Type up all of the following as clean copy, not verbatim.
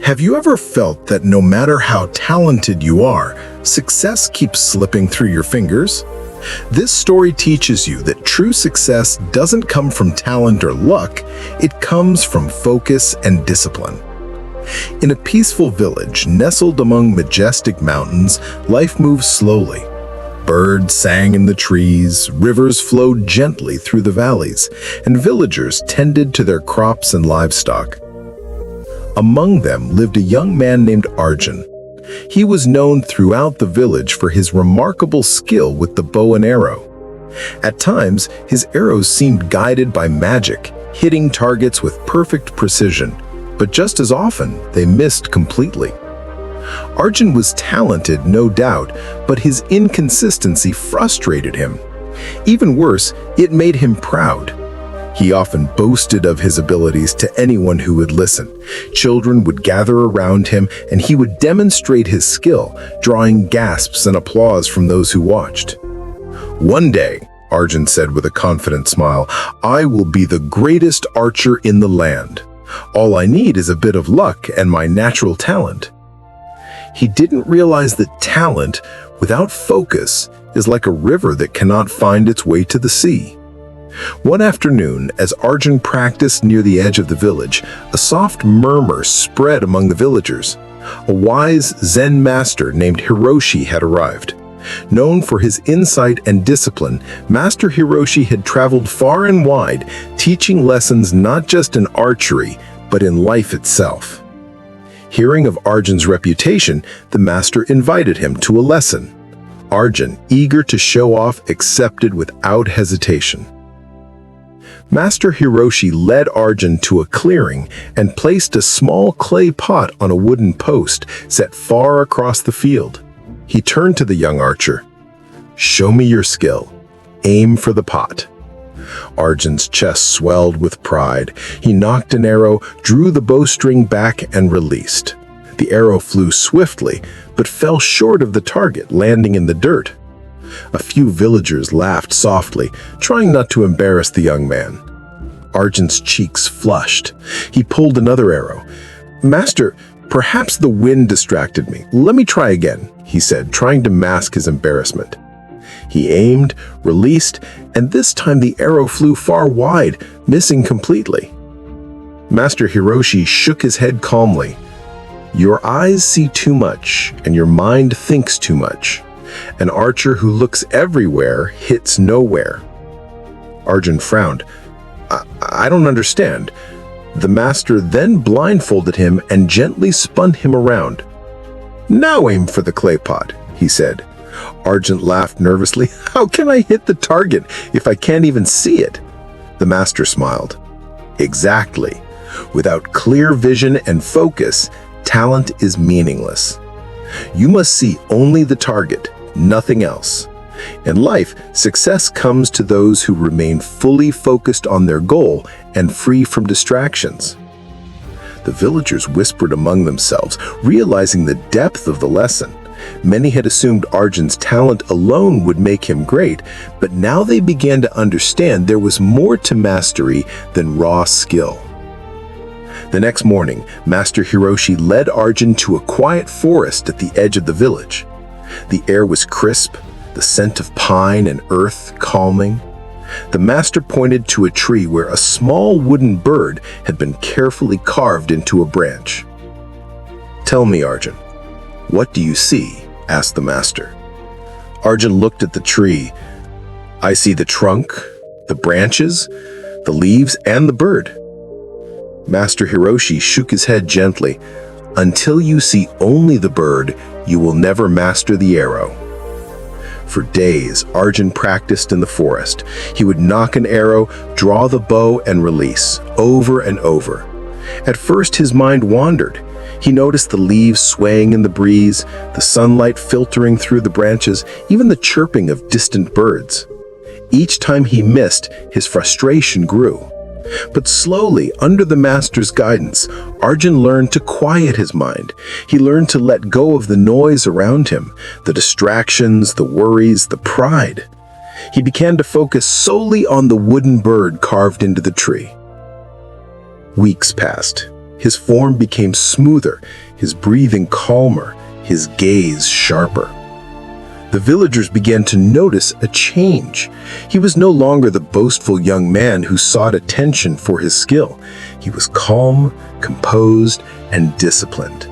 Have you ever felt that no matter how talented you are, success keeps slipping through your fingers? This story teaches you that true success doesn't come from talent or luck, it comes from focus and discipline. In a peaceful village nestled among majestic mountains, life moves slowly. Birds sang in the trees, rivers flowed gently through the valleys, and villagers tended to their crops and livestock. Among them lived a young man named Arjun. He was known throughout the village for his remarkable skill with the bow and arrow. At times, his arrows seemed guided by magic, hitting targets with perfect precision, but just as often, they missed completely. Arjun was talented, no doubt, but his inconsistency frustrated him. Even worse, it made him proud. He often boasted of his abilities to anyone who would listen. Children would gather around him, and he would demonstrate his skill, drawing gasps and applause from those who watched. One day, Arjun said with a confident smile, "I will be the greatest archer in the land. All I need is a bit of luck and my natural talent." He didn't realize that talent, without focus, is like a river that cannot find its way to the sea. One afternoon, as Arjun practiced near the edge of the village, a soft murmur spread among the villagers. A wise Zen master named Hiroshi had arrived. Known for his insight and discipline, Master Hiroshi had traveled far and wide, teaching lessons not just in archery, but in life itself. Hearing of Arjun's reputation, the master invited him to a lesson. Arjun, eager to show off, accepted without hesitation. Master Hiroshi led Arjun to a clearing and placed a small clay pot on a wooden post set far across the field. He turned to the young archer. "Show me your skill. Aim for the pot." Arjun's chest swelled with pride. He nocked an arrow, drew the bowstring back, and released. The arrow flew swiftly, but fell short of the target, landing in the dirt. A few villagers laughed softly, trying not to embarrass the young man. Arjun's cheeks flushed. He pulled another arrow. "Master, perhaps the wind distracted me. Let me try again," he said, trying to mask his embarrassment. He aimed, released, and this time the arrow flew far wide, missing completely. Master Hiroshi shook his head calmly. "Your eyes see too much, and your mind thinks too much. An archer who looks everywhere hits nowhere." Arjun frowned. I don't understand." The master then blindfolded him and gently spun him around. "Now aim for the clay pot," he said. Arjun laughed nervously. "How can I hit the target if I can't even see it?" The master smiled. "Exactly. Without clear vision and focus, talent is meaningless. You must see only the target, nothing else. In life, success comes to those who remain fully focused on their goal and free from distractions." The villagers whispered among themselves, realizing the depth of the lesson. Many had assumed Arjun's talent alone would make him great, but now they began to understand there was more to mastery than raw skill. The next morning, Master Hiroshi led Arjun to a quiet forest at the edge of the village. The air was crisp, the scent of pine and earth calming. The master pointed to a tree where a small wooden bird had been carefully carved into a branch. "Tell me, Arjun, what do you see?" asked the master. Arjun looked at the tree. "I see the trunk, the branches, the leaves, and the bird." Master Hiroshi shook his head gently. "Until you see only the bird, you will never master the arrow." For days, Arjun practiced in the forest. He would nock an arrow, draw the bow, and release, over and over. At first, his mind wandered. He noticed the leaves swaying in the breeze, the sunlight filtering through the branches, even the chirping of distant birds. Each time he missed, his frustration grew. But slowly, under the master's guidance, Arjun learned to quiet his mind. He learned to let go of the noise around him, the distractions, the worries, the pride. He began to focus solely on the wooden bird carved into the tree. Weeks passed. His form became smoother, his breathing calmer, his gaze sharper. The villagers began to notice a change. He was no longer the boastful young man who sought attention for his skill. He was calm, composed, and disciplined.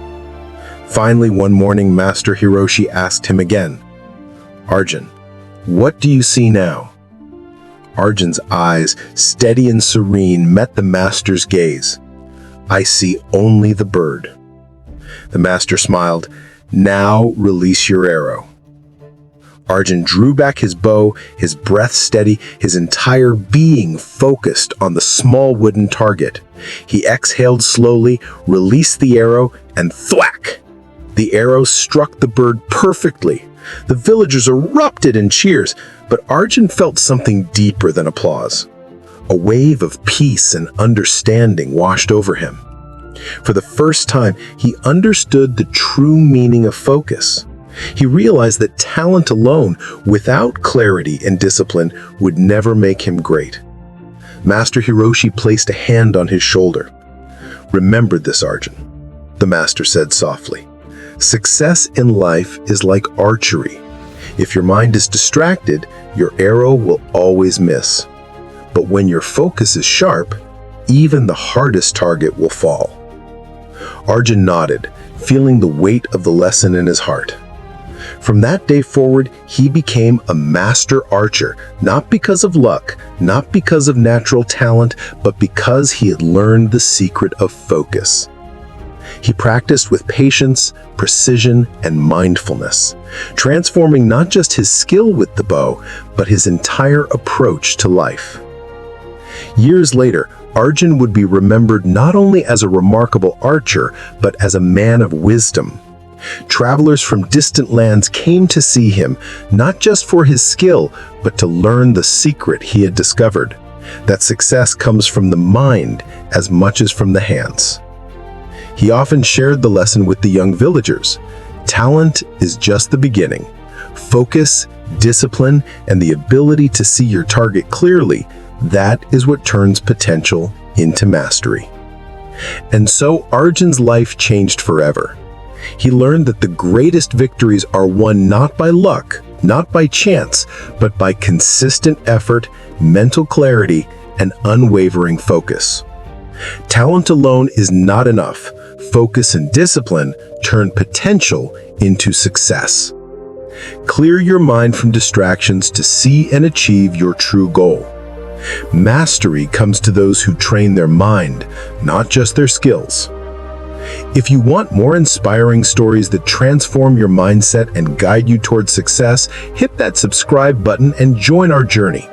Finally, one morning, Master Hiroshi asked him again, "Arjun, what do you see now?" Arjun's eyes, steady and serene, met the master's gaze. "I see only the bird." The master smiled. "Now release your arrow." Arjun drew back his bow, his breath steady, his entire being focused on the small wooden target. He exhaled slowly, released the arrow, and thwack! The arrow struck the bird perfectly. The villagers erupted in cheers, but Arjun felt something deeper than applause. A wave of peace and understanding washed over him. For the first time, he understood the true meaning of focus. He realized that talent alone, without clarity and discipline, would never make him great. Master Hiroshi placed a hand on his shoulder. "Remember this, Arjun," the master said softly. "Success in life is like archery. If your mind is distracted, your arrow will always miss. But when your focus is sharp, even the hardest target will fall." Arjun nodded, feeling the weight of the lesson in his heart. From that day forward, he became a master archer, not because of luck, not because of natural talent, but because he had learned the secret of focus. He practiced with patience, precision, and mindfulness, transforming not just his skill with the bow, but his entire approach to life. Years later, Arjun would be remembered not only as a remarkable archer, but as a man of wisdom. Travelers from distant lands came to see him, not just for his skill, but to learn the secret he had discovered, that success comes from the mind as much as from the hands. He often shared the lesson with the young villagers. Talent is just the beginning. Focus, discipline, and the ability to see your target clearly, that is what turns potential into mastery. And so Arjun's life changed forever. He learned that the greatest victories are won not by luck, not by chance, but by consistent effort, mental clarity, and unwavering focus. Talent alone is not enough. Focus and discipline turn potential into success. Clear your mind from distractions to see and achieve your true goal. Mastery comes to those who train their mind, not just their skills. If you want more inspiring stories that transform your mindset and guide you towards success, hit that subscribe button and join our journey.